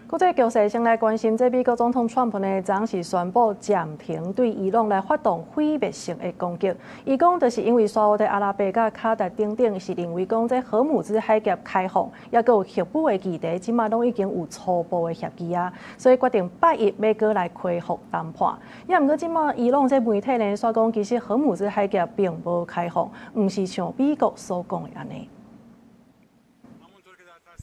国际局势先来关心，这美国总统川普呢，昨是宣布暂停对伊朗来发动毁灭性的攻击。伊讲，就是因为沙烏地阿拉伯甲卡达等等是认为讲，这荷姆兹海峡开放，也佮有核武的议题，即马拢已经有初步的协议啊，所以决定8月要过来恢复谈判。也毋过，即马伊朗这媒体呢，说讲其实荷姆兹海峡并无开放，毋是像美国所讲的安尼。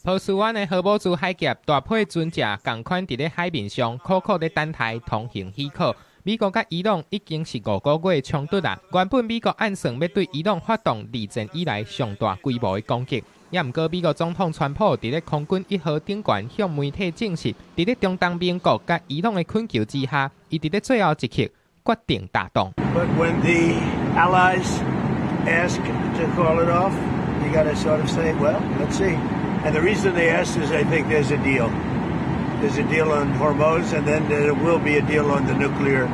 波斯湾的荷姆兹海峡大批船只共款伫咧海面上苦苦咧等待通行许可。美国甲伊朗已经是5个月冲突啊！原本美国按算要对伊朗发动二战以来上大规模的攻击，也毋过美国总统川普伫咧空军1号顶悬向媒体证实，伫咧中东盟国甲伊朗的恳求之下，伊伫咧最后一刻决定打动。But when the allies ask to call it off, you got to sort of say, well, let's see. And the reason they asked is I think there's a deal. There's a deal on Hormuz, and then there will be a deal on the nuclear,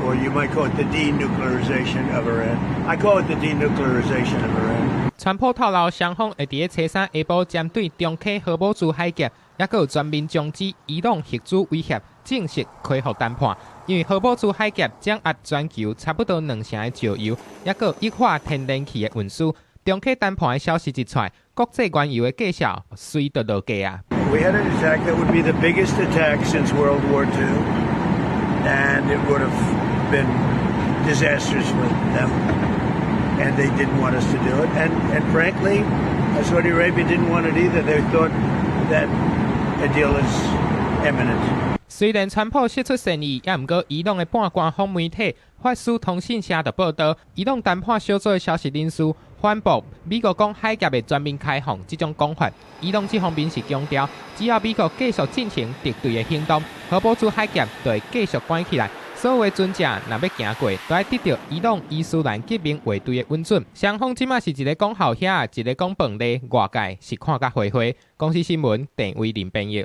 or you might call it the denuclearization of Iran. I call it the denuclearization of Iran. 川普透露，双方会伫咧初三下晡针对中科荷姆兹海峡，也佮有全面终止伊朗核主威胁，正式恢复谈判。因为荷姆兹海峡掌握全球差不多2成的石油，也佮液化天然气的运输。 中科谈判的消息一出，国际原油的价格随着落价啊。We had an attack that would be the biggest attack since World War II, and it would have been disastrous for them. And they didn't want us to do it. And frankly, Saudi Arabia didn't want it either. They thought that a deal is imminent. 虽然川普释出善意，也毋过伊朗的半官方媒体法斯通讯社就报道，伊朗谈判小组的消息人士反驳美国讲海峡的全面开放这种讲法。伊朗这方面是强调，只要美国继续进行敌对的行动，荷姆兹海峡就会继续关起来。所有的船只若要行过，都要得到伊朗伊斯兰革命卫队的允准。双方即马是一个讲好遐，一个讲饭的，外界是看甲回回。公司新闻，郑伟林编译。